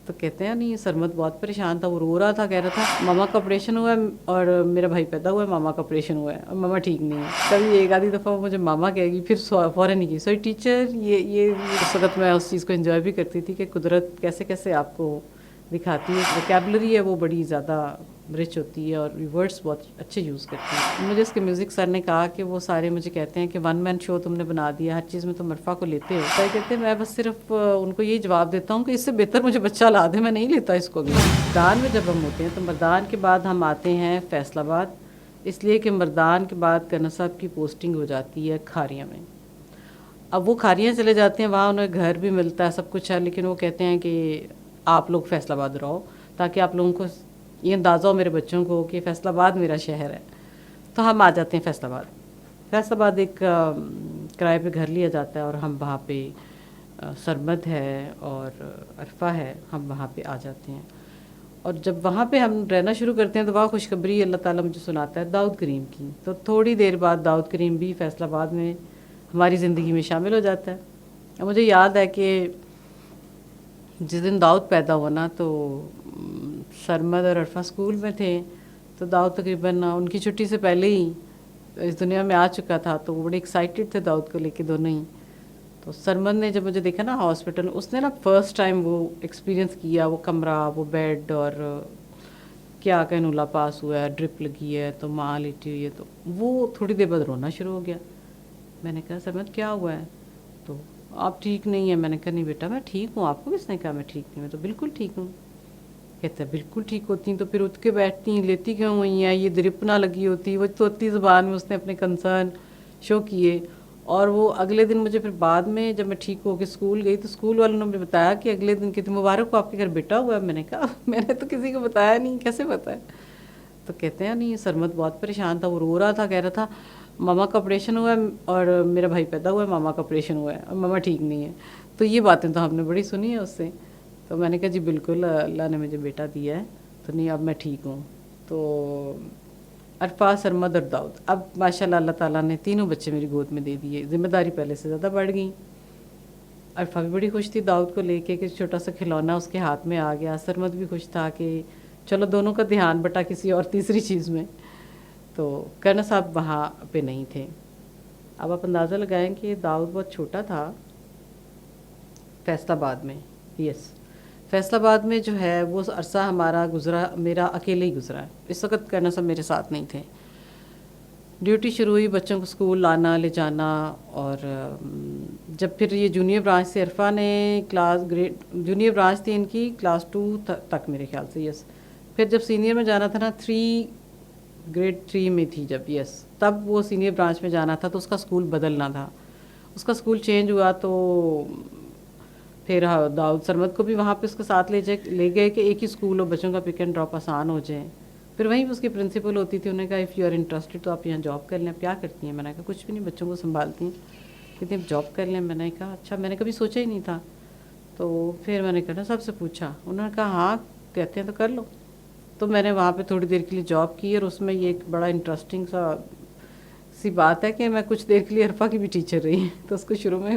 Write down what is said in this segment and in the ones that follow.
تو کہتے ہیں نہیں سرمد بہت پریشان تھا، وہ رو رہا تھا، کہہ رہا تھا ماما کا آپریشن ہوا ہے اور میرا بھائی پیدا ہوا ہے، ماما کا آپریشن ہوا ہے اور ماما ٹھیک نہیں ہے. کبھی ایک آدھی دفعہ وہ مجھے ماما کہے گی، پھر فوراً نہیں کی سوری ٹیچر. یہ اس وقت میں اس چیز کو انجوائے بھی کرتی تھی کہ قدرت کیسے کیسے آپ کو دکھاتی ہے. ویکیبلری ہے وہ بڑی زیادہ رچ ہوتی ہے اور ورڈس بہت اچھے یوز کرتی ہیں. مجھے اس کے میوزک سر نے کہا کہ وہ سارے مجھے کہتے ہیں کہ ون مین شو تم نے بنا دیا، ہر چیز میں تم عرفا کو لیتے ہو. سر کہتے ہیں میں بس صرف ان کو یہی جواب دیتا ہوں کہ اس سے بہتر مجھے بچہ لا دے، میں نہیں لیتا اس کو بھی. مردان میں جب ہم ہوتے ہیں تو مردان کے بعد ہم آتے ہیں فیصل آباد، اس لیے کہ مردان کے بعد کرنا صاحب کی پوسٹنگ ہو جاتی ہے کھاریاں میں. اب وہ کھاریاں چلے جاتے ہیں، وہاں انہیں گھر بھی ملتا ہے، سب کچھ ہے، لیکن وہ کہتے ہیں کہ آپ لوگ فیصل آباد رہو تاکہ آپ لوگوں کو یہ اندازہ ہو میرے بچوں کو کہ فیصل آباد میرا شہر ہے. تو ہم آ جاتے ہیں فیصل آباد. فیصل آباد ایک کرائے پہ گھر لیا جاتا ہے اور ہم وہاں پہ سرمد ہے اور عرفہ ہے، ہم وہاں پہ آ جاتے ہیں. اور جب وہاں پہ ہم رہنا شروع کرتے ہیں تو وہاں خوشخبری اللہ تعالیٰ مجھے سناتا ہے داؤد کریم کی. تو تھوڑی دیر بعد داؤد کریم بھی فیصل آباد میں ہماری زندگی میں شامل ہو جاتا ہے. اور مجھے یاد ہے کہ جس دن داؤد پیدا ہوا نا تو سرمد اور عرفہ اسکول میں تھے، تو داؤد تقریباً ان کی چھٹی سے پہلے ہی اس دنیا میں آ چکا تھا. تو وہ بڑے ایکسائٹیڈ تھے داؤد کو لے کے دونوں ہی. تو سرمد نے جب مجھے دیکھا نا ہاسپٹل، اس نے نا فرسٹ ٹائم وہ ایکسپیرینس کیا، وہ کمرہ، وہ بیڈ، اور کیا کینولا پاس ہوا ہے، ڈرپ لگی ہے، تو ماں لیٹی ہوئی ہے. تو وہ تھوڑی دیر بعد رونا شروع ہو گیا. میں نے کہا سرمد کیا ہوا ہے؟ تو آپ ٹھیک نہیں ہیں. میں نے کہا نہیں بیٹا میں ٹھیک ہوں. آپ کو کس نے کہا میں ٹھیک نہیں ہوں؟ میں تو بالکل ٹھیک ہوں. کہتا ہے بالکل ٹھیک ہوتی ہیں تو پھر اٹھ کے بیٹھتی ہیں، لیتی کیوں ہوئی ہیں؟ یہ ڈرپ نہ لگی ہوتی. وہ توتی زبان میں اس نے اپنے کنسرن شو کیے. اور وہ اگلے دن مجھے پھر بعد میں جب میں ٹھیک ہو کے اسکول گئی تو اسکول والوں نے مجھے بتایا کہ اگلے دن کہتے مبارک کو آپ کے گھر بیٹا ہوا ہے. میں نے کہا میں نے تو کسی کو بتایا نہیں، کیسے پتہ ہے؟ تو کہتے ہیں نہیں سرمد بہت پریشان تھا، وہ رو رہا تھا، کہہ رہا تھا ماما کا آپریشن ہوا ہے اور میرا بھائی پیدا ہوا ہے، ماما کا آپریشن ہوا ہے اور ماما ٹھیک نہیں ہے. تو یہ باتیں تو ہم نے بڑی سنی ہیں اس سے. تو میں نے کہا جی بالکل اللہ نے مجھے بیٹا دیا ہے، تو نہیں اب میں ٹھیک ہوں. تو عرفہ، سرمد اور داؤد، اب ماشاء اللہ اللہ تعالیٰ نے تینوں بچے میری گود میں دے دیے. ذمہ داری پہلے سے زیادہ بڑھ گئی. عرفہ بھی بڑی خوش تھی داؤد کو لے کے کہ چھوٹا سا کھلونا اس کے ہاتھ میں آ گیا. سرمد بھی خوش تھا کہ چلو دونوں کا دھیان بٹا کسی اور تیسری چیز میں. تو کرنا صاحب وہاں پہ نہیں تھے. اب آپ اندازہ لگائیں کہ داؤد بہت چھوٹا تھا فیصل آباد میں. یس، فیصل آباد میں جو ہے وہ عرصہ ہمارا گزرا، میرا اکیلے ہی گزرا ہے. اس وقت کرنا صاحب میرے ساتھ نہیں تھے. ڈیوٹی شروع ہوئی، بچوں کو اسکول لانا لے جانا. اور جب پھر یہ جونیئر برانچ سے عرفہ نے جونیئر برانچ تھی ان کی کلاس 2 تک میرے خیال سے. یس، پھر جب سینئر میں جانا تھا نا، گریڈ 3 میں تھی جب. یس، تب وہ سینئر برانچ میں جانا تھا تو اس کا اسکول بدلنا تھا. اس کا اسکول چینج ہوا تو پھر داؤد سرمد کو بھی وہاں پہ اس کے ساتھ لے گئے کہ ایک ہی اسکول ہو، بچوں کا پک اینڈ ڈراپ آسان ہو جائے. پھر وہیں پہ اس کی پرنسپل ہوتی تھی. انہوں نے کہا اف یو آر انٹرسٹڈ تو آپ یہاں جاب کر لیں. آپ کیا کرتی ہیں؟ میں نے کہا کچھ بھی نہیں، بچوں کو سنبھالتی ہیں. کہتی ہیں جاب کر لیں. میں نے کہا اچھا، میں نے کبھی سوچا ہی نہیں تھا. تو پھر میں نے کہا سب سے پوچھا، انہوں نے کہا ہاں کہتے ہیں تو کر لو. تو میں نے وہاں پہ تھوڑی دیر کے لیے جاب کی اور اس میں یہ ایک بڑا انٹرسٹنگ سی بات ہے کہ میں کچھ دیر کے لیے عرفہ کی بھی ٹیچر رہی. تو اس کو شروع میں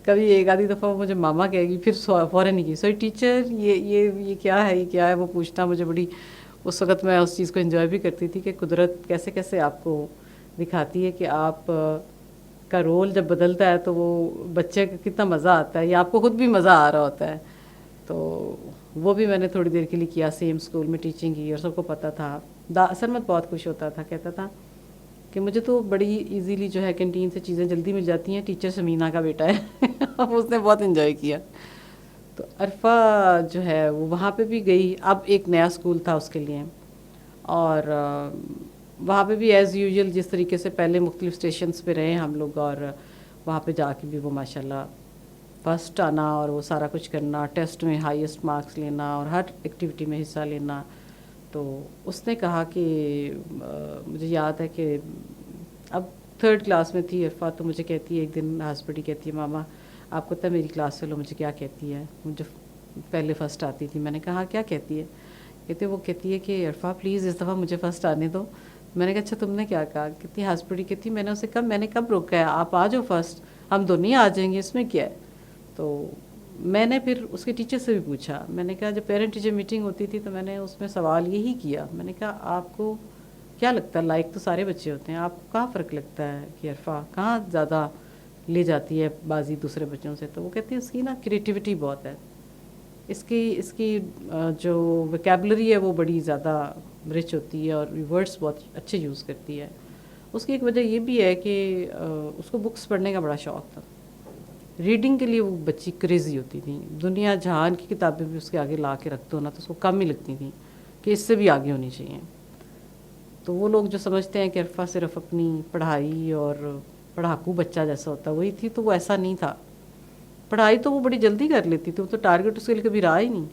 کبھی ایک آدھی دفعہ مجھے ماما کہے گی، پھر فوراً نہیں کی سوری ٹیچر یہ کیا ہے، یہ کیا ہے، وہ پوچھنا مجھے بڑی. اس وقت میں اس چیز کو انجوائے بھی کرتی تھی کہ قدرت کیسے کیسے آپ کو دکھاتی ہے کہ آپ کا رول جب بدلتا ہے تو وہ بچے کا کتنا مزہ آتا ہے، یا آپ کو خود بھی مزہ آ رہا ہوتا ہے. تو وہ بھی میں نے تھوڑی دیر کے لیے کیا، سیم اسکول میں ٹیچنگ کی اور سب کو پتہ تھا. سرمد بہت خوش ہوتا تھا، کہتا تھا کہ مجھے تو بڑی ایزیلی جو ہے کینٹین سے چیزیں جلدی مل جاتی ہیں، ٹیچر سمینا کا بیٹا ہے. اس نے بہت انجوائے کیا. تو عرفہ جو ہے وہ وہاں پہ بھی گئی. اب ایک نیا اسکول تھا اس کے لیے، اور وہاں پہ بھی ایز یوزول جس طریقے سے پہلے مختلف اسٹیشنز پہ رہے ہم لوگ، اور وہاں پہ جا کے بھی وہ ماشاء اللہ فرسٹ آنا اور وہ سارا کچھ کرنا، ٹیسٹ میں ہائیسٹ مارکس لینا اور ہر ایکٹیویٹی میں حصہ لینا. تو اس نے کہا کہ مجھے یاد ہے کہ اب 3rd کلاس میں تھی عرفہ، تو مجھے کہتی ہے ایک دن ہاسپٹل کہتی ہے ماما آپ کو پتہ ہے میری کلاس سے لو مجھے کیا کہتی ہے، مجھے پہلے فرسٹ آتی تھی. میں نے کہا کیا کہتی ہے؟ کہتی ہے کہ عرفہ پلیز اس دفعہ مجھے فرسٹ آنے دو. میں نے کہا اچھا تم نے کیا کہا؟ کہتی ہاسپٹل کہتی میں نے اسے کہا میں نے کب روکا ہے، آپ آ جاؤ فرسٹ، ہم دونوں ہی آ جائیں گے، اس میں کیا ہے. تو میں نے پھر اس کے ٹیچر سے بھی پوچھا. میں نے کہا جب پیرنٹ ٹیچر میٹنگ ہوتی تھی تو میں نے اس میں سوال یہی کیا. میں نے کہا آپ کو کیا لگتا ہے، لائک تو سارے بچے ہوتے ہیں، آپ کو کہاں فرق لگتا ہے کہ عرفہ کہاں زیادہ لے جاتی ہے بازی دوسرے بچوں سے؟ تو وہ کہتی ہے اس کی نا کریٹیوٹی بہت ہے، اس کی جو ویکیبلری ہے وہ بڑی زیادہ رچ ہوتی ہے اور ورڈس بہت اچھے یوز کرتی ہے. اس کی ایک وجہ یہ بھی ہے کہ اس کو بکس پڑھنے کا بڑا شوق تھا. ریڈنگ کے لیے وہ بچی کریزی ہوتی تھی. دنیا جہان کی کتابیں بھی اس کے آگے لا کے رکھ دو نا تو اس کو کم ہی لگتی تھیں کہ اس سے بھی آگے ہونی چاہیے. تو وہ لوگ جو سمجھتے ہیں کہ عرفہ صرف اپنی پڑھائی اور پڑھاکو بچہ جیسا ہوتا ہے وہی تھی، تو وہ ایسا نہیں تھا. پڑھائی تو وہ بڑی جلدی کر لیتی تھی، وہ تو ٹارگٹ اس کے لیے کبھی رہا ہی نہیں.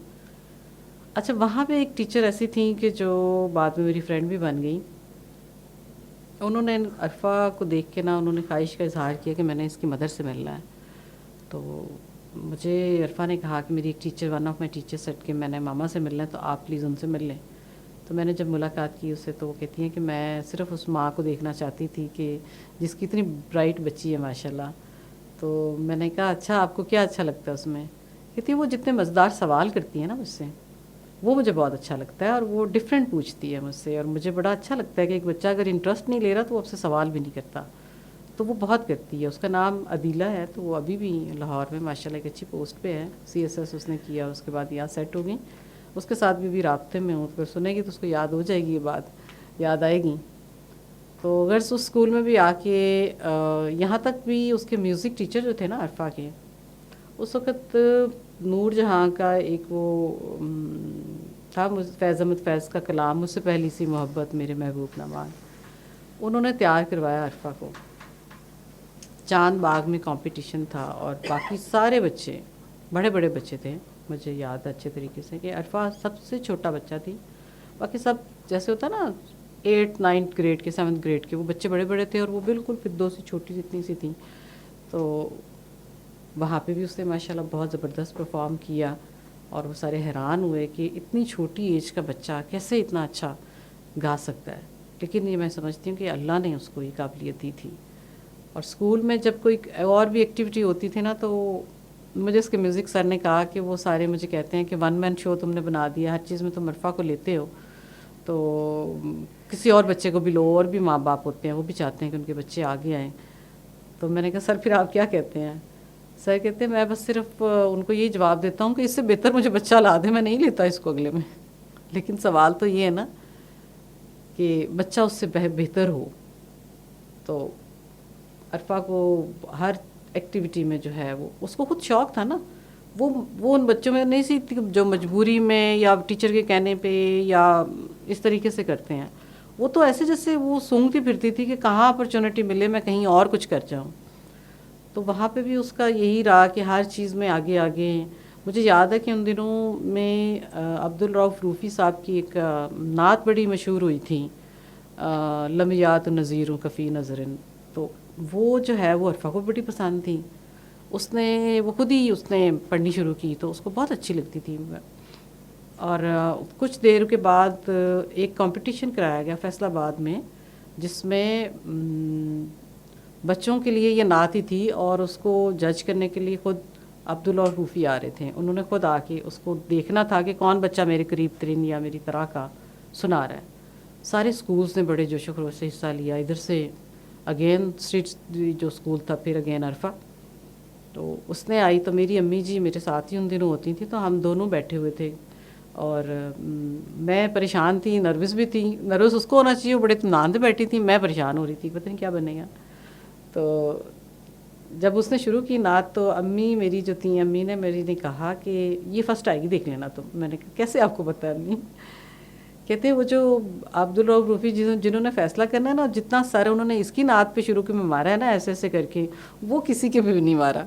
اچھا وہاں پہ ایک ٹیچر ایسی تھیں کہ جو بعد میں میری فرینڈ بھی بن گئی. انہوں نے عرفہ کو دیکھ کے نا انہوں نے خواہش کا اظہار کیا کہ میں نے اس کی مدر سے ملنا ہے. تو مجھے عرفہ نے کہا کہ میری ایک teacher one of my teacher said کہ میں نے ماما سے ملنا ہے تو آپ پلیز ان سے مل لیں. تو میں نے جب ملاقات کی اس سے تو وہ کہتی ہیں کہ میں صرف اس ماں کو دیکھنا چاہتی تھی کہ جس کی اتنی برائٹ بچی ہے ماشاء اللہ. تو میں نے کہا اچھا آپ کو کیا اچھا لگتا ہے اس میں؟ کہتی ہے وہ جتنے مزیدار سوال کرتی ہیں نا مجھ سے وہ مجھے بہت اچھا لگتا ہے، اور وہ ڈیفرنٹ پوچھتی ہے مجھ سے، اور مجھے بڑا اچھا لگتا ہے کہ ایک بچہ اگر انٹرسٹ نہیں لے رہا تو وہ آپ سے سوال بھی نہیں کرتا. تو وہ بہت کرتی ہے. اس کا نام عدیلہ ہے، تو وہ ابھی بھی لاہور میں ماشاء اللہ ایک اچھی پوسٹ پہ ہے. CSS اس نے کیا، اس کے بعد یہاں سیٹ ہو گئی. اس کے ساتھ بھی رابطے میں ہوں، تو سنے گی تو اس کو یاد ہو جائے گی، یہ بات یاد آئے گی. تو غرض اس اسکول میں بھی آ کے یہاں تک بھی اس کے میوزک ٹیچر جو تھے نا عرفہ کے، اس وقت نور جہاں کا ایک وہ تھا فیض احمد فیض کا کلام مجھ سے پہلی سی محبت میرے محبوب نواز، انہوں نے تیار کروایا عرفہ کو. چاند باغ میں کمپٹیشن تھا اور باقی سارے بچے بڑے بڑے بچے تھے. مجھے یاد ہے اچھے طریقے سے کہ عرفہ سب سے چھوٹا بچہ تھی. باقی سب جیسے ہوتا نا 8th 9th گریڈ کے 7th گریڈ کے وہ بچے بڑے بڑے تھے اور وہ بالکل فدو سی چھوٹی سی اتنی سی تھیں. تو وہاں پہ بھی اس نے ماشاء اللہ بہت زبردست پرفارم کیا اور وہ سارے حیران ہوئے کہ اتنی چھوٹی ایج کا بچہ کیسے اتنا اچھا گا سکتا ہے. لیکن یہ میں سمجھتی ہوں کہ اللہ نے اس کو یہ قابلیت دی تھی. اور اسکول میں جب کوئی اور بھی ایکٹیویٹی ہوتی تھی نا تو مجھے اس کے میوزک سر نے کہا کہ وہ سارے مجھے کہتے ہیں کہ 1 مین شو تم نے بنا دیا، ہر چیز میں تم عرفہ کو لیتے ہو تو کسی اور بچے کو بھی لو. اور بھی ماں باپ ہوتے ہیں وہ بھی چاہتے ہیں کہ ان کے بچے آگے آئیں. تو میں نے کہا سر پھر آپ کیا کہتے ہیں؟ سر کہتے ہیں میں بس صرف ان کو یہی جواب دیتا ہوں کہ اس سے بہتر مجھے بچہ لا دے، میں نہیں لیتا اس کو اگلے میں. لیکن سوال تو یہ ہے نا کہ بچہ اس سے بہتر ہو. تو عرفہ کو ہر ایکٹیویٹی میں جو ہے وہ اس کو خود شوق تھا نا، وہ ان بچوں میں نہیں سی جو مجبوری میں یا ٹیچر کے کہنے پہ یا اس طریقے سے کرتے ہیں. وہ تو ایسے جیسے وہ سونگتی پھرتی تھی کہ کہاں اپرچونٹی ملے میں کہیں اور کچھ کر جاؤں. تو وہاں پہ بھی اس کا یہی رہا کہ ہر چیز میں آگے آگے. مجھے یاد ہے کہ ان دنوں میں عبدالرؤف روفی صاحب کی ایک نعت بڑی مشہور ہوئی تھی، لمیات نذیر کفی نظرن. تو وہ جو ہے وہ عرفہ کو بڑی پسند تھی. اس نے وہ خود ہی اس نے پڑھنی شروع کی تو اس کو بہت اچھی لگتی تھی. اور کچھ دیر کے بعد ایک کمپٹیشن کرایا گیا فیصل آباد میں جس میں بچوں کے لیے یہ نعت ہی تھی اور اس کو جج کرنے کے لیے خود عبداللہ اور روفی آ رہے تھے. انہوں نے خود آ کے اس کو دیکھنا تھا کہ کون بچہ میرے قریب ترین یا میری طرح کا سنا رہا ہے. سارے اسکولز نے بڑے جوش و خروش سے حصہ لیا. ادھر سے اگین اسٹریٹ جو اسکول تھا، پھر اگین عرفہ. تو اس نے آئی تو میری امی جی میرے ساتھ ہی ان دنوں ہوتی تھیں تو ہم دونوں بیٹھے ہوئے تھے اور میں پریشان تھی، نروس بھی تھی. نروس اس کو ہونا چاہیے، وہ بڑے اطمینان سے بیٹھی تھی، میں پریشان ہو رہی تھی پتہ نہیں کیا بنے گا. تو جب اس نے شروع کی نعت تو امی میری جو تھیں، امی نے میری کہا کہ یہ فرسٹ آئے گی دیکھ لینا. تو میں نے کہا کیسے آپ کو پتہ ہے امی؟ کہتے ہیں وہ جو عبدالرؤف روفی جنہوں نے فیصلہ کرنا ہے نا، جتنا سر انہوں نے اس کی نعت پہ شروع میں مارا ہے نا ایسے ایسے کر کے، وہ کسی کے بھی نہیں مارا.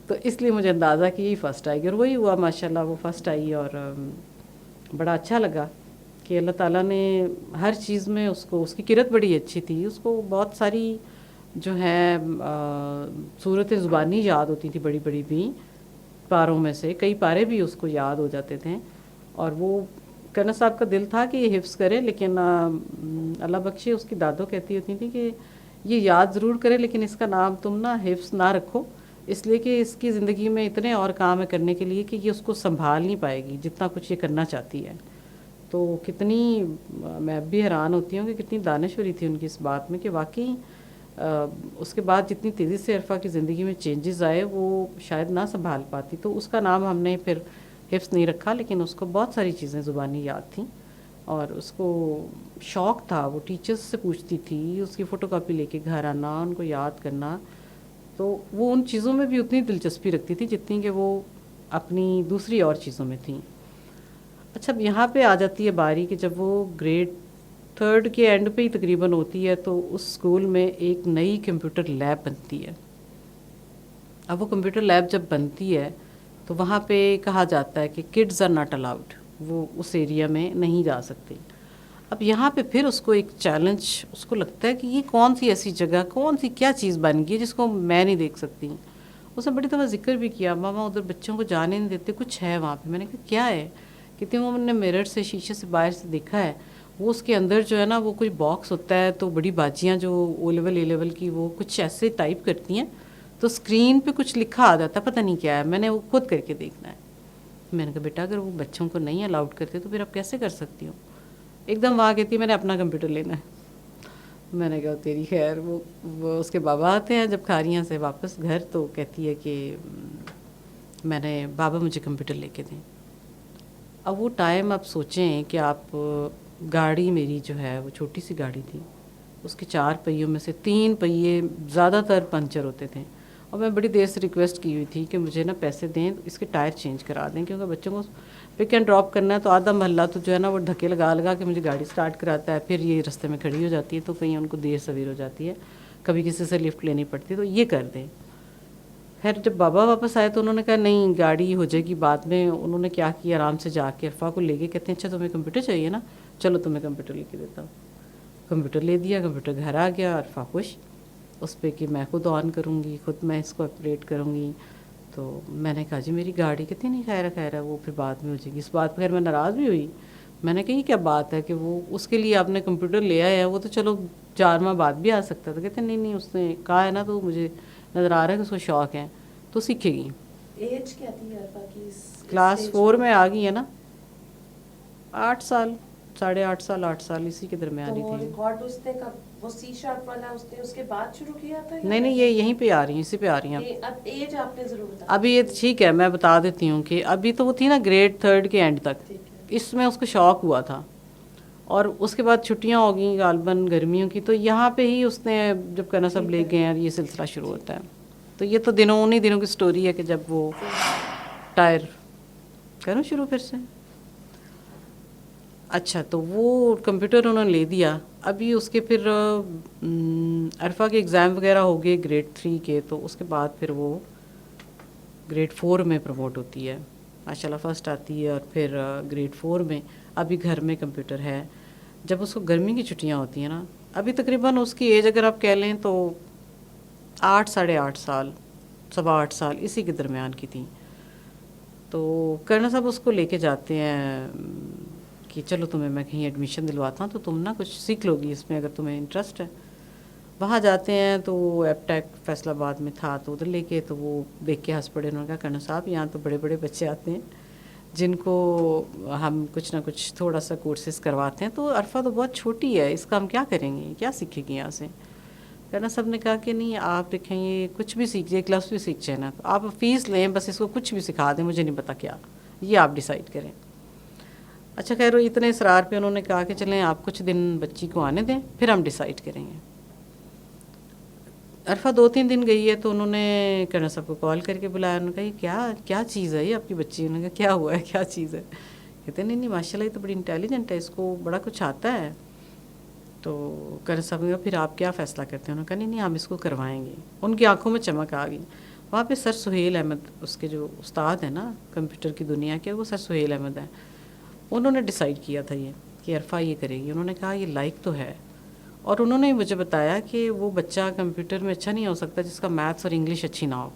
تو اس لیے مجھے اندازہ کہ یہی فرسٹ آئے گی اور وہی ہوا ماشاءاللہ، وہ فرسٹ آئی. اور بڑا اچھا لگا کہ اللہ تعالیٰ نے ہر چیز میں اس کو، اس کی قرت بڑی اچھی تھی. اس کو بہت ساری جو ہے صورت زبانی یاد ہوتی تھی بڑی بڑی بھی پاروں میں سے، کئی پارے بھی اس کو یاد ہو جاتے تھے. اور وہ کرنا صاحب کا دل تھا کہ یہ حفظ کرے، لیکن اللہ بخشے اس کی دادو کہتی ہوتی تھی کہ یہ یاد ضرور کرے لیکن اس کا نام تم نہ حفظ نہ رکھو، اس لیے کہ اس کی زندگی میں اتنے اور کام ہے کرنے کے لیے کہ یہ اس کو سنبھال نہیں پائے گی جتنا کچھ یہ کرنا چاہتی ہے. تو کتنی میں اب بھی حیران ہوتی ہوں کہ کتنی دانشوری تھی ان کی اس بات میں کہ واقعی اس کے بعد جتنی تیزی سے عرفہ کی زندگی میں چینجز آئے وہ شاید نہ سنبھال پاتی. تو اس کا نام ہم نے پھر حفظ نہیں رکھا، لیکن اس کو بہت ساری چیزیں زبانی یاد تھیں اور اس کو شوق تھا. وہ ٹیچرز سے پوچھتی تھی، اس کی فوٹو کاپی لے کے گھر آنا، ان کو یاد کرنا. تو وہ ان چیزوں میں بھی اتنی دلچسپی رکھتی تھی جتنی کہ وہ اپنی دوسری اور چیزوں میں تھیں. اچھا اب یہاں پہ آ جاتی ہے باری کہ جب وہ گریڈ 3 کے اینڈ پہ ہی تقریباً ہوتی ہے تو اس اسکول میں ایک نئی کمپیوٹر لیب بنتی ہے. اب وہ کمپیوٹر لیب جب بنتی ہے تو وہاں پہ کہا جاتا ہے کہ کڈز آر ناٹ الاؤڈ، وہ اس ایریا میں نہیں جا سکتے. اب یہاں پہ پھر اس کو ایک چیلنج اس کو لگتا ہے کہ یہ کون سی ایسی جگہ، کون سی کیا چیز بن گئی ہے جس کو میں نہیں دیکھ سکتی. اس نے بڑی دفعہ ذکر بھی کیا، ماما ادھر بچوں کو جانے نہیں دیتے، کچھ ہے وہاں پہ. میں نے کہا کیا ہے؟ کہتے ہیں وہ ہم نے میرر سے، شیشے سے باہر سے دیکھا ہے، وہ اس کے اندر جو ہے نا وہ کچھ باکس ہوتا ہے تو بڑی باجیاں جو او لیول اے لیول کی وہ کچھ ایسے ٹائپ کرتی ہیں تو اسکرین پہ کچھ لکھا آ جاتا ہے، پتہ نہیں کیا ہے، میں نے وہ خود کر کے دیکھنا ہے. میں نے کہا بیٹا اگر وہ بچوں کو نہیں الاؤڈ کرتے تو پھر آپ کیسے کر سکتی ہو؟ ایک دم وہاں کہتی ہے میں نے اپنا کمپیوٹر لینا ہے. میں نے کہا تیری خیر. وہ اس کے بابا آتے ہیں جب کھاریاں سے واپس گھر تو کہتی ہے کہ میں نے بابا مجھے کمپیوٹر لے کے دیں. اب وہ ٹائم آپ سوچیں کہ آپ گاڑی میری جو ہے وہ چھوٹی سی گاڑی تھی، اس کے 4 پہیوں میں سے 3 پہیے زیادہ تر پنچر ہوتے تھے اور میں بڑی دیر سے ریکویسٹ کی ہوئی تھی کہ مجھے نا پیسے دیں، اس کے ٹائر چینج کرا دیں کیونکہ بچوں کو پک اینڈ ڈراپ کرنا ہے. تو آدھا محلہ تو جو ہے نا وہ دھکے لگا لگا کہ مجھے گاڑی سٹارٹ کراتا ہے، پھر یہ رستے میں کھڑی ہو جاتی ہے تو کہیں ان کو دیر سویر ہو جاتی ہے، کبھی کسی سے لفٹ لینی پڑتی ہے تو یہ کر دیں. خیر جب بابا واپس آئے تو انہوں نے کہا نہیں گاڑی ہو جائے گی بعد میں. انہوں نے کیا کیا، آرام سے جا کے عرفہ کو لے کے کہتے ہیں اچھا تمہیں کمپیوٹر چاہیے نا، چلو تمہیں کمپیوٹر لے کے دیتا ہوں. کمپیوٹر لے دیا، کمپیوٹر گھر آ گیا. عرفہ خوش اس پہ کہ میں خود آن کروں گی، خود میں اس کو آپریٹ کروں گی. تو میں نے کہا جی میری گاڑی کہتی نہیں خیر ہے وہ پھر بعد میں ہو جائے گی. اس بات پہ خیر میں ناراض بھی ہوئی. میں نے کہا یہ کیا بات ہے کہ وہ اس کے لیے آپ نے کمپیوٹر لے آیا ہے، وہ تو چلو 4 ماہ بعد بھی آ سکتا تھا. کہتے نہیں اس نے کہا ہے نا تو مجھے نظر آ رہا ہے کہ اس کو شوق ہے تو سیکھے گی. ایج کیا تھی عرفہ کی؟ کلاس 4 میں آ گئی ہے نا، 8 سال 8.5 سال 8 سال اسی کے درمیان ہی تو تھی. ریکارڈ اس نے کب وہ سی شارپ والا اس کے بعد شروع کیا تھا؟ نہیں یہ یہیں پہ آ رہی ہیں، اسی پہ آ رہی ہیں. اب ایج آپ نے ضرور بتا. ابھی یہ ٹھیک ہے میں بتا دیتی ہوں کہ ابھی تو وہ تھی نا گریڈ 3 کے اینڈ تک، اس میں اس کو شوق ہوا تھا اور اس کے بعد چھٹیاں ہو گئیں غالباً گرمیوں کی، تو یہاں پہ ہی اس نے جب کہنا سب لے گئے ہیں یہ سلسلہ شروع ہوتا ہے. تو یہ تو انہی دنوں کی سٹوری ہے کہ جب وہ ٹائر کروں شروع پھر سے. اچھا تو وہ کمپیوٹر انہوں نے لے دیا. ابھی اس کے پھر عرفہ کے ایگزام وغیرہ ہو گئے گریڈ 3 کے، تو اس کے بعد پھر وہ گریڈ 4 میں پروموٹ ہوتی ہے ماشاء اللہ، فرسٹ آتی ہے. اور پھر گریڈ 4 میں ابھی گھر میں کمپیوٹر ہے. جب اس کو گرمی کی چھٹیاں ہوتی ہیں نا، ابھی تقریباً اس کی ایج اگر آپ کہہ لیں تو 8 ساڑھے 8 سال 8.25 سال اسی کے درمیان کی تھیں. تو کرنا صاحب اس کو لے کے جاتے ہیں کہ چلو تمہیں میں کہیں ایڈمیشن دلواتا ہوں تو تم نا کچھ سیکھ لو گی اس میں اگر تمہیں انٹرسٹ ہے. وہاں جاتے ہیں تو وہ ایپ ٹیک فیصل آباد میں تھا تو ادھر لے کے، تو وہ دیکھ کے ہنس پڑے. انہوں نے کہا کرنا صاحب یہاں تو بڑے بڑے بچے آتے ہیں جن کو ہم کچھ نہ کچھ تھوڑا سا کورسز کرواتے ہیں، تو عرفہ تو بہت چھوٹی ہے، اس کا ہم کیا کریں گے، کیا سیکھے گی یہاں سے. کرنا صاحب نے کہا کہ نہیں آپ دیکھیں یہ کچھ بھی سیکھ جائے، ایک لفظ بھی سیکھ جائے نا، آپ فیس لیں بس اس کو کچھ بھی سکھا دیں، مجھے نہیں پتا کیا، یہ آپ ڈیسائیڈ کریں. اچھا خیر وہ اتنے اصرار پہ انہوں نے کہا کہ چلیں آپ کچھ دن بچی کو آنے دیں پھر ہم ڈیسائیڈ کریں گے. عرفہ 2-3 دن گئی ہے تو انہوں نے کرنا صاحب کو کال کر کے بلایا. انہوں نے کہا یہ کیا چیز ہے یہ آپ کی بچی؟ انہوں نے کہا کیا ہوا ہے، کیا چیز ہے؟ کہتے نہیں ماشاء اللہ یہ تو بڑی انٹیلیجنٹ ہے، اس کو بڑا کچھ آتا ہے. تو کرنا صاحب نے کہا پھر آپ کیا فیصلہ کرتے ہیں؟ انہوں نے کہا نہیں ہم اس کو کروائیں گے. ان کی آنکھوں میں چمک آ گئی. وہاں پہ سر سہیل احمد اس کے جو استاد ہیں نا کمپیوٹر کی دنیا کے، وہ سر سہیل احمد ہیں. انہوں نے ڈیسائیڈ کیا تھا یہ کہ عرفہ یہ کرے گی. انہوں نے کہا یہ لائق تو ہے. اور انہوں نے مجھے بتایا کہ وہ بچہ کمپیوٹر میں اچھا نہیں ہو سکتا جس کا میتھس اور انگلش اچھی نہ ہو.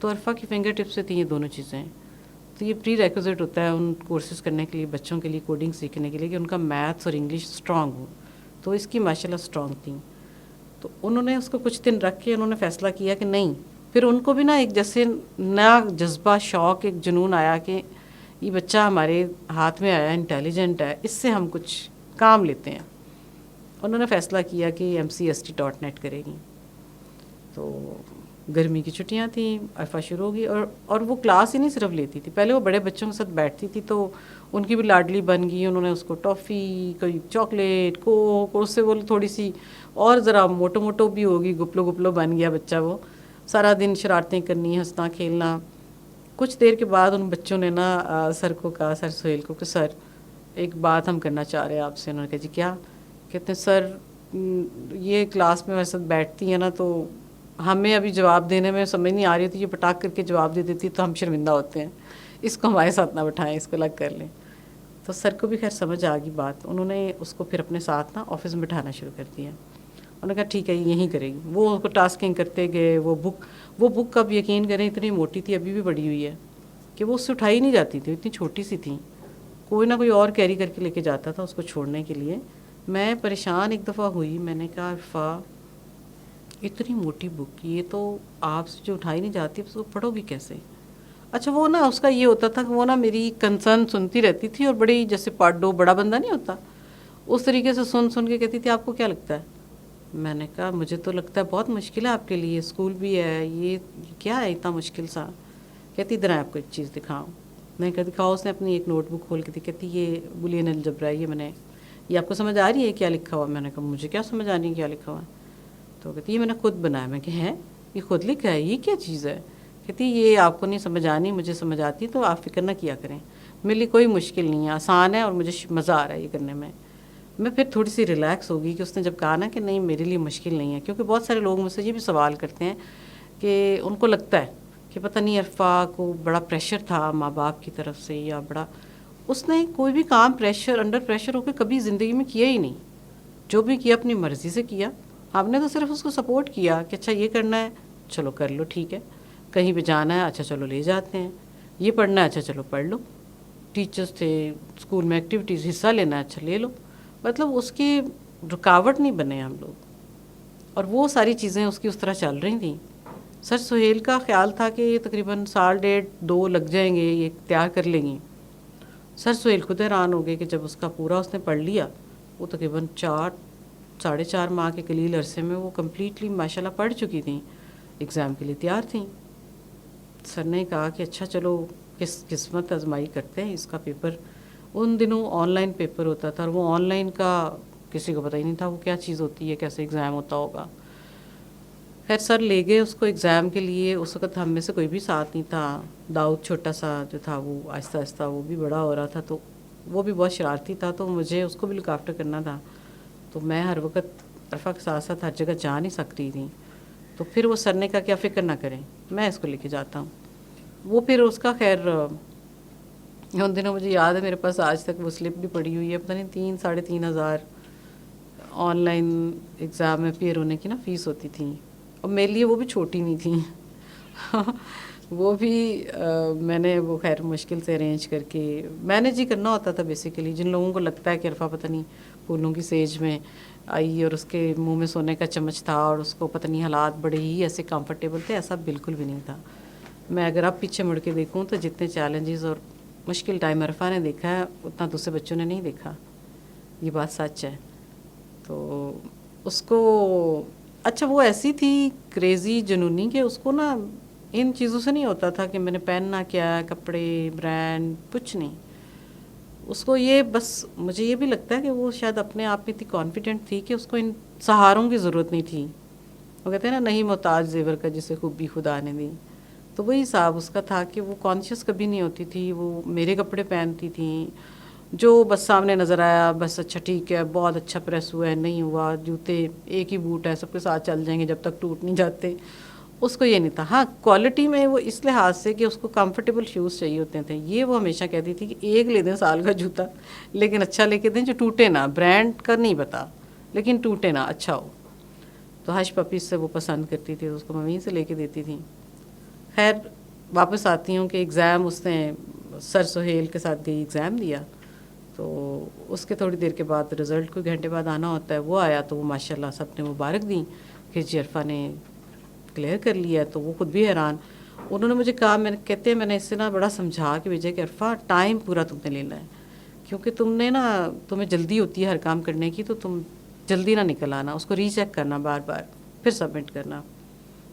تو عرفہ کی فنگر ٹپ سے تھیں یہ دونوں چیزیں. تو یہ پری ریکوزٹ ہوتا ہے ان کورسز کرنے کے لیے بچوں کے لیے، کوڈنگ سیکھنے کے لیے، کہ ان کا میتھس اور انگلش اسٹرانگ ہو. تو اس کی ماشاء اللہ اسٹرانگ تھیں. تو انہوں نے اس کو کچھ دن رکھ کے انہوں نے فیصلہ کیا کہ نہیں پھر ان کو بھی نا ایک جیسے نیا جذبہ، شوق، ایک جنون آیا کہ یہ بچہ ہمارے ہاتھ میں آیا، انٹیلیجنٹ ہے، اس سے ہم کچھ کام لیتے ہیں. انہوں نے فیصلہ کیا کہ MCST.NET کرے گی. تو گرمی کی چھٹیاں تھیں، عرفہ شروع ہوگی، اور وہ کلاس ہی نہیں صرف لیتی تھی، پہلے وہ بڑے بچوں کے ساتھ بیٹھتی تھی تو ان کی بھی لاڈلی بن گئی. انہوں نے اس کو ٹافی، کوئی چاکلیٹ، کوک، اور اس سے وہ تھوڑی سی اور ذرا موٹو موٹو بھی ہوگی، گپلو گپلو بن گیا بچہ. وہ سارا دن شرارتیں کرنی، ہنسنا کھیلنا. کچھ دیر کے بعد ان بچوں نے نا سر کو کہا، سر سہیل کو، کہ سر ایک بات ہم کرنا چاہ رہے ہیں آپ سے. انہوں نے کہا جی کیا؟ کہتے ہیں سر یہ کلاس میں ہمارے ساتھ بیٹھتی ہیں نا تو ہمیں ابھی جواب دینے میں سمجھ نہیں آ رہی ہوتی، یہ پٹاخ کر کے جواب دے دیتی تو ہم شرمندہ ہوتے ہیں، اس کو ہمارے ساتھ نہ بٹھائیں، اس کو الگ کر لیں. تو سر کو بھی خیر سمجھ آ گئی بات. انہوں نے اس کو پھر اپنے ساتھ نا آفس میں بٹھانا شروع کر دیا. انہوں نے کہا ٹھیک ہے یہیں کرے گی. وہ اس کو ٹاسکنگ کرتے گئے. وہ بک اب یقین کریں اتنی موٹی تھی، ابھی بھی بڑی ہوئی ہے، کہ وہ اس سے اٹھائی نہیں جاتی تھی، اتنی چھوٹی سی تھی. کوئی نہ کوئی اور کیری کر کے لے کے جاتا تھا اس کو چھوڑنے کے لیے. میں پریشان ایک دفعہ ہوئی، میں نے کہا عرفا اتنی موٹی بک، یہ تو آپ سے جو اٹھائی نہیں جاتی اس کو پڑھو گی کیسے؟ اچھا وہ نا اس کا یہ ہوتا تھا کہ وہ نا میری کنسرن سنتی رہتی تھی، اور بڑی جیسے پاڈو بڑا بندہ نہیں ہوتا اس طریقے سے سن کے کہتی تھی آپ کو کیا لگتا ہے؟ میں نے کہا مجھے تو لگتا ہے بہت مشکل ہے آپ کے لیے، اسکول بھی ہے، یہ کیا ہے اتنا مشکل سا؟ کہتی ادھر آپ کو ایک چیز دکھاؤں. میں کہا دکھاؤ. اس نے اپنی ایک نوٹ بک کھول کے دی. کہتی یہ بولین الجبرا ہے، یہ آپ کو سمجھ آ رہی ہے کیا لکھا ہوا؟ میں نے کہا مجھے کیا سمجھ آ رہی ہے کیا لکھا ہوا ہے؟ تو کہتی یہ میں نے خود بنایا. میں کہ ہے یہ خود لکھا ہے، یہ کیا چیز ہے؟ کہتی یہ آپ کو نہیں سمجھ آنی، مجھے سمجھ آتی، تو آپ فکر نہ کیا کریں، میرے لیے کوئی مشکل نہیں ہے، آسان ہے، اور مجھے مزہ آ رہا ہے یہ کرنے میں. میں پھر تھوڑی سی ریلیکس ہوگی کہ اس نے جب کہا نا کہ نہیں میرے لیے مشکل نہیں ہے. کیونکہ بہت سارے لوگ مجھ سے یہ بھی سوال کرتے ہیں کہ ان کو لگتا ہے کہ پتہ نہیں عرفا کو بڑا پریشر تھا ماں باپ کی طرف سے، یا بڑا اس نے کوئی بھی کام انڈر پریشر ہو کے کبھی زندگی میں کیا ہی نہیں. جو بھی کیا اپنی مرضی سے کیا. ہم نے تو صرف اس کو سپورٹ کیا کہ اچھا یہ کرنا ہے چلو کر لو، ٹھیک ہے، کہیں بھی جانا ہے اچھا چلو لے جاتے ہیں، یہ پڑھنا ہے اچھا چلو پڑھ لو، ٹیچرز تھے اسکول میں ایکٹیویٹیز حصہ لینا ہے اچھا لے لو. مطلب اس کی رکاوٹ نہیں بنے ہم لوگ، اور وہ ساری چیزیں اس کی اس طرح چل رہی تھیں. سر سہیل کا خیال تھا کہ یہ تقریباً 1.5-2 لگ جائیں گے، یہ تیار کر لیں گی. سر سہیل خود حیران ہو گئے کہ جب اس کا پورا اس نے پڑھ لیا، وہ تقریباً 4-4.5 ماہ کے قلیل عرصے میں وہ کمپلیٹلی ماشاءاللہ پڑھ چکی تھیں، ایگزام کے لیے تیار تھیں. سر نے کہا کہ اچھا چلو قسمت آزمائی کرتے ہیں. اس کا پیپر ان دنوں آن لائن پیپر ہوتا تھا، اور وہ آن لائن کا کسی کو پتہ ہی نہیں تھا وہ کیا چیز ہوتی ہے، کیسے ایگزام ہوتا ہوگا. خیر سر لے گئے اس کو ایگزام کے لیے. اس وقت ہم میں سے کوئی بھی ساتھ نہیں تھا. داؤد چھوٹا سا جو تھا وہ آہستہ آہستہ وہ بھی بڑا ہو رہا تھا، تو وہ بھی بہت شرارتی تھا، تو مجھے اس کو بھی لک آفٹر کرنا تھا. تو میں ہر وقت عرفا کے ساتھ ساتھ ہر جگہ جا نہیں سکتی تھی. تو پھر وہ سر نے کہا کہ آپ فکر نہ کریں، میں اس کو لے کے جاتا ہوں. وہ پھر اس کا خیر ان دنوں مجھے یاد ہے میرے پاس آج تک وہ سلپ بھی پڑی ہوئی ہے، پتہ نہیں 3-3.5 ہزار آن لائن ایگزام میں اپیئر ہونے کی نا فیس ہوتی تھی. اور میرے لیے وہ بھی چھوٹی نہیں تھیں وہ بھی میں نے وہ خیر مشکل سے ارینج کر کے مینیج ہی کرنا ہوتا تھا بیسیکلی. جن لوگوں کو لگتا ہے کہ عرفا پتہ نہیں پھولوں کی سیج میں آئی اور اس کے منہ میں سونے کا چمچ تھا اور اس کو پتہ نہیں حالات بڑے ہی ایسے کمفرٹیبل تھے، ایسا بالکل بھی نہیں تھا. میں اگر اب پیچھے مڑ کے دیکھوں تو جتنے چیلنجز اور مشکل ٹائم عرفا نے دیکھا ہے اتنا دوسرے بچوں نے نہیں دیکھا. یہ بات سچ ہے. تو اس کو اچھا وہ ایسی تھی کریزی جنونی کہ اس کو نا ان چیزوں سے نہیں ہوتا تھا کہ میں نے پہننا کیا، کپڑے، برانڈ، کچھ نہیں. اس کو یہ بس مجھے یہ بھی لگتا ہے کہ وہ شاید اپنے آپ میں اتنی کانفیڈنٹ تھی کہ اس کو ان سہاروں کی ضرورت نہیں تھی. وہ کہتے ہیں نا نہیں محتاج زیور کا جسے خوبی خدا نے دی. تو وہی حساب اس کا تھا کہ وہ کانشیس کبھی نہیں ہوتی تھی. وہ میرے کپڑے پہنتی تھیں جو بس سامنے نظر آیا، بس اچھا ٹھیک ہے بہت اچھا پریس ہوا ہے، نہیں ہوا، جوتے ایک ہی بوٹ ہے سب کے ساتھ چل جائیں گے جب تک ٹوٹ نہیں جاتے. اس کو یہ نہیں تھا. ہاں کوالٹی میں وہ اس لحاظ سے کہ اس کو کمفرٹیبل شوز چاہیے ہوتے تھے. یہ وہ ہمیشہ کہتی تھی کہ ایک لے دیں سال کا جوتا لیکن اچھا لے کے دیں جو ٹوٹے نہ، برانڈ کا نہیں پتا لیکن ٹوٹے نہ، اچھا ہو. تو ہش پپی سے وہ پسند کرتی تھی، اس کو ممی سے لے کے دیتی تھی. خیر واپس آتی ہوں کہ ایگزام اس نے سر سہیل کے ساتھ گئی، ایگزام دیا. تو اس کے تھوڑی دیر کے بعد رزلٹ کوئی گھنٹے بعد آنا ہوتا ہے، وہ آیا تو وہ ماشاءاللہ سب نے مبارک دیں کہ جی عرفا نے کلیئر کر لیا ہے. تو وہ خود بھی حیران. انہوں نے مجھے کہا, کہتے ہیں میں نے اس سے نا بڑا سمجھا کے بھیجا کہ عرفہ ٹائم پورا تم نے لینا ہے, کیونکہ تمہیں جلدی ہوتی ہے ہر کام کرنے کی, تو تم جلدی نہ نکل آنا, اس کو ری چیک کرنا بار بار, پھر سبمٹ کرنا.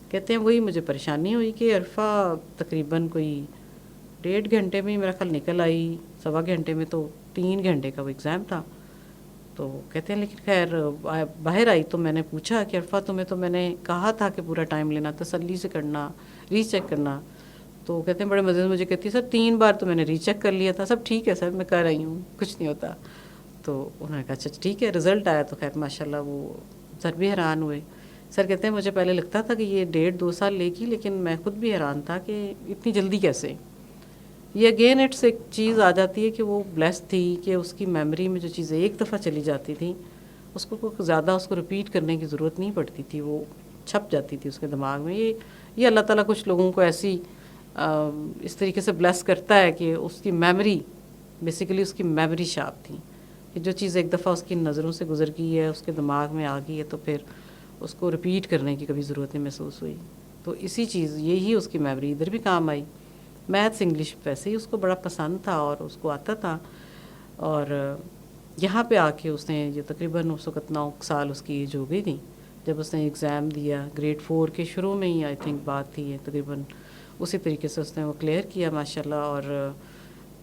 کہتے ہیں وہی مجھے پریشانی ہوئی کہ عرفہ تقریباً کوئی 1.5 گھنٹے میں ہی میرا خیال نکل آئی, 1.25 گھنٹے میں تو 3 گھنٹے کا وہ ایگزام تھا. تو کہتے ہیں لیکن خیر باہر آئی تو میں نے پوچھا کہ عرفہ تمہیں تو میں نے کہا تھا کہ پورا ٹائم لینا, تسلی سے کرنا, ری چیک کرنا. تو کہتے ہیں بڑے مزے سے مجھے کہتی ہے سر 3 بار تو میں نے ری چیک کر لیا تھا, سب ٹھیک ہے سر, میں کر رہی ہوں, کچھ نہیں ہوتا. تو انہوں نے کہا اچھا ٹھیک ہے, رزلٹ آیا تو خیر ماشاء اللہ وہ سر بھی حیران ہوئے. سر کہتے ہیں مجھے پہلے لگتا تھا کہ یہ 1.5-2 سال لے گی, لیکن میں خود بھی حیران تھا کہ اتنی جلدی کیسے. یہ اگین اٹس ایک چیز آ جاتی ہے کہ وہ بلیس تھی کہ اس کی میموری میں جو چیزیں ایک دفعہ چلی جاتی تھیں اس کو زیادہ اس کو رپیٹ کرنے کی ضرورت نہیں پڑتی تھی, وہ چھپ جاتی تھی اس کے دماغ میں. یہ اللہ تعالیٰ کچھ لوگوں کو ایسی اس طریقے سے بلیس کرتا ہے کہ اس کی میموری بیسیکلی اس کی میموری شارپ تھی, کہ جو چیز ایک دفعہ اس کی نظروں سے گزر گئی ہے, اس کے دماغ میں آ گئی ہے, تو پھر اس کو رپیٹ کرنے کی کبھی ضرورت نہیں محسوس ہوئی. تو اسی چیز یہی اس کی میموری ادھر بھی کام آئی. میتھس انگلش ویسے ہی اس کو بڑا پسند تھا اور اس کو آتا تھا, اور یہاں پہ آ کے اس نے یہ تقریباً اس وقت 9 سال اس کی ایج ہو گئی تھی جب اس نے ایگزام دیا. گریڈ 4 کے شروع میں ہی آئی تھنک بات تھی, تقریباً اسی طریقے سے اس نے وہ کلیئر کیا ماشاء اللہ. اور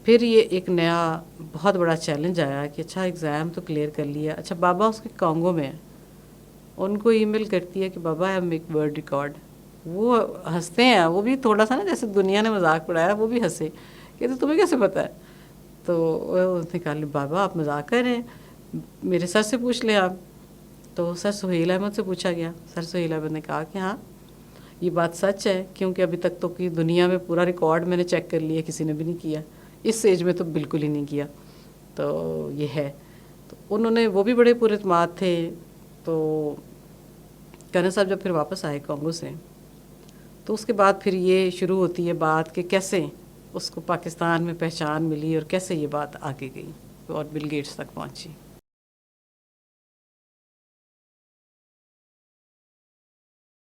پھر یہ ایک نیا بہت بڑا چیلنج آیا کہ اچھا ایگزام تو کلیئر کر لیا, اچھا بابا اس کے کانگو میں ہیں, ان کو ای میل کرتی ہے کہ بابا آئی میک ورلڈ ریکارڈ. وہ ہنستے ہیں, وہ بھی تھوڑا سا نا جیسے دنیا نے مذاق اڑایا وہ بھی ہنسے, کہتے تمہیں کیسے پتہ ہے. تو اس نے کہا بابا آپ مذاق کر رہے ہیں, میرے سر سے پوچھ لیں آپ. تو سر سہیل احمد سے پوچھا گیا. سر سہیل احمد نے کہا کہ ہاں یہ بات سچ ہے, کیونکہ ابھی تک تو کہ دنیا میں پورا ریکارڈ میں نے چیک کر لیا, کسی نے بھی نہیں کیا, اس ایج میں تو بالکل ہی نہیں کیا. تو یہ ہے. تو انہوں نے وہ بھی بڑے پراعتماد تھے. تو کرن صاحب جب پھر واپس آئے کانگو سے, تو اس کے بعد پھر یہ شروع ہوتی ہے بات کہ کیسے اس کو پاکستان میں پہچان ملی اور کیسے یہ بات آگے گئی اور بل گیٹس تک پہنچی.